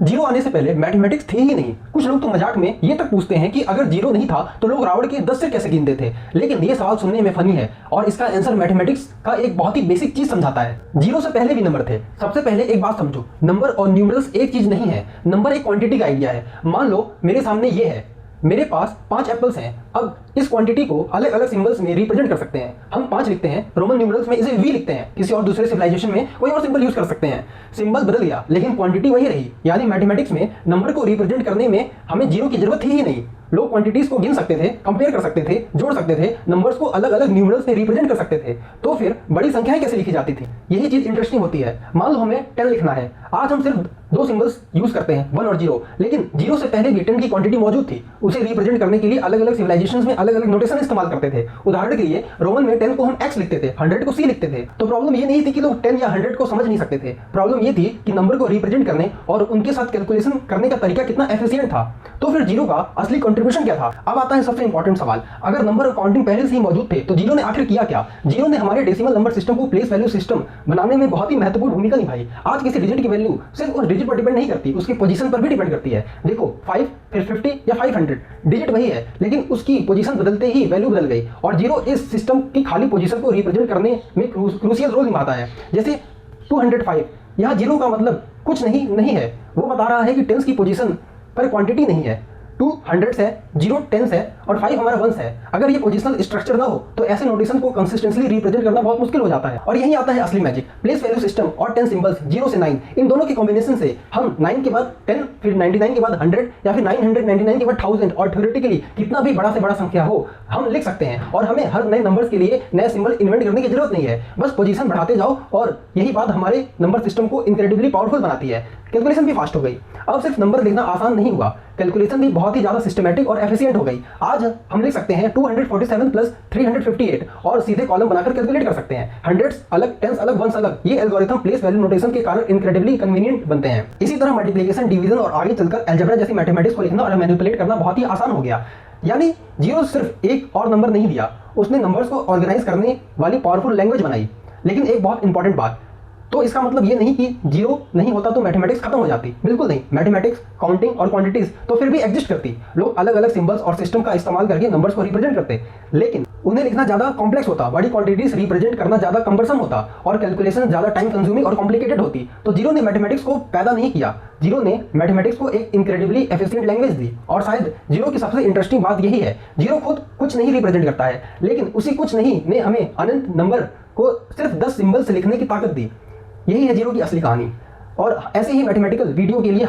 Zero आने से पहले मैथमेटिक्स थे ही नहीं। कुछ लोग तो मजाक में ये तक पूछते हैं कि अगर जीरो नहीं था तो लोग रावण के 10 सिर कैसे गिनते थे। लेकिन ये सवाल सुनने में फनी है और इसका आंसर मैथमेटिक्स का एक बहुत ही बेसिक चीज समझाता है। जीरो से पहले भी नंबर थे। सबसे पहले एक बात समझो, नंबर और न्यूमरल्स एक चीज नहीं है। नंबर एक क्वांटिटी का आइडिया है। मान लो मेरे सामने ये है, मेरे पास 5 एप्पल्स हैं। अब इस क्वांटिटी को अलग अलग सिंबल्स में रिप्रेजेंट कर सकते हैं। हम 5 लिखते हैं, रोमन न्यूमरल्स में इसे वी लिखते हैं। किसी और दूसरे सिविलाइजेशन में कोई और सिंबल यूज कर सकते हैं। सिंबल बदल गया लेकिन क्वांटिटी वही रही। यानी मैथमेटिक्स में नंबर को रिप्रेजेंट करने में हमें जीरो की जरूरत ही नहीं। लोग क्वांटिटीज को गिन सकते थे, कंपेयर कर सकते थे, जोड़ सकते थे, नंबर्स को अलग अलग न्यूमरल्स में रिप्रेजेंट कर सकते थे। तो फिर बड़ी संख्याएं कैसे लिखी जाती थी, यही चीज इंटरेस्टिंग होती है। मान लो हमें 10 लिखना है। आज हम सिर्फ 2 सिंबल्स यूज करते हैं, 1 और 0। लेकिन 0 से पहले भी 10 की क्वांटिटी मौजूद थी। उसे रिप्रेजेंट करने के लिए अलग अलग सिविलाइजेशंस में अलग अलग नोटेशन इस्तेमाल करते थे। उदाहरण के लिए रोमन में 10 को हम x लिखते थे, 100 को c लिखते थे। तो प्रॉब्लम ये नहीं थी कि लोग 10 या 100 को समझ नहीं सकते थे। प्रॉब्लम ये थी कि नंबर को रिप्रेजेंट करने और उनके साथ कैलकुलेशन करने का तरीका कितना एफिशिएंट था। तो फिर जीरो का असली कंट्रीब्यूशन क्या था? अब आता है सबसे इंपॉर्टेंट सवाल। अगर नंबर और काउंटिंग पहले से ही मौजूद थे तो जीरो ने आखिर किया क्या? जीरो ने हमारे डेसिमल नंबर सिस्टम को प्लेस वैल्यू सिस्टम बनाने में बहुत ही महत्वपूर्ण भूमिका निभाई। आज किसी डिजिट की वैल्यू सिर्फ उस डिजिट पर डिपेंड नहीं करती, उसकी पोजीशन पर भी डिपेंड करती है। देखो 5 फिर 50 या 500, डिजिट वही है लेकिन उसकी पोजीशन बदलते ही वैल्यू बदल गई। और जीरो इस सिस्टम की खाली पोजीशन को रिप्रेजेंट करने में क्रूशियल रोल निभाता है। जैसे 205, यहाँ जीरो का मतलब कुछ नहीं है, वो बता रहा है कि टेंस की पोजीशन पर क्वांटिटी नहीं है। 2 हंड्रेड्स है, 0 टेंस है और 5 हमारा वंस है। अगर ये पोजिशनल स्ट्रक्चर ना हो तो ऐसे नोटेशन को कंसिस्टेंटली रिप्रेजेंट करना बहुत मुश्किल हो जाता है। और यही आता है असली मैजिक। प्लेस वैल्यू सिस्टम और 10 सिंबल्स 0 से 9, इन दोनों के कॉम्बिनेशन से हम 9 के बाद 10, फिर 99 के बाद 100 या फिर 999 के बाद 1000 और थ्योरेटिकली कितना भी बड़ा से बड़ा संख्या हो हम लिख सकते हैं। और हमें हर नए नंबर्स के लिए नए सिंबल इन्वेंट करने की जरूरत नहीं है, बस पोजीशन बढ़ाते जाओ। और यही बात हमारे नंबर सिस्टम को इनक्रेडिबली पावरफुल बनाती है। कैलकुलेशन भी फास्ट हो गई। अब सिर्फ नंबर लिखना आसान नहीं हुआ, कैलकुलेशन भी बहुत ही ज्यादा सिस्टमैटिक और एफिशिएंट हो गई। आज हम लिख सकते हैं 247 प्लस 358 और सीधे कॉलम बनाकर कैलकुलेट कर सकते हैं। हंड्रेड्स अलग, टेंस अलग, वंस अलग। ये एल्गोरिथम प्लेस वैल्यू नोटेशन के कारण इनक्रेडिबली कन्वीनियंट बनते हैं। इसी तरह मल्टीप्लिकेशन, डिवीजन और आगे चलकर अलजेब्रा जैसी मैथमेटिक्स को लिखना और मैनिपुलेट करना बहुत ही आसान हो गया। यानी जीरो सिर्फ एक और नंबर नहीं दिया, उसने नंबर्स को ऑर्गेनाइज करने वाली पावरफुल लैंग्वेज बनाई। लेकिन एक बहुत इंपॉर्टेंट बात, तो इसका मतलब ये नहीं कि जीरो नहीं होता तो मैथमेटिक्स खत्म हो जाती। बिल्कुल नहीं। मैथमेटिक्स, काउंटिंग और क्वांटिटीज तो फिर भी एग्जिस्ट करती। लोग अलग अलग सिंबल्स और सिस्टम का इस्तेमाल करके नंबर्स को रिप्रेजेंट करते, लेकिन उन्हें लिखना ज्यादा कॉम्प्लेक्स होता, बड़ी क्वांटिटीज रिप्रेजेंट करना ज्यादा कम्बरसम होता और कैलकुलेशन ज्यादा टाइम कंज्यूमिंग और कॉम्प्लिकेटेड होती। तो जीरो ने मैथमेटिक्स को पैदा नहीं किया, जीरो ने मैथमेटिक्स को एक इनक्रेडिबली एफिशिएंट लैंग्वेज दी। और शायद जीरो की सबसे इंटरेस्टिंग बात यही है, जीरो खुद कुछ नहीं रिप्रेजेंट करता है, लेकिन उसी कुछ नहीं ने हमें अनंत नंबर को सिर्फ 10 सिंबल से लिखने की ताकत दी। यही है जीरो की असली कहानी। और ऐसे ही मैथमेटिकल वीडियो के लिए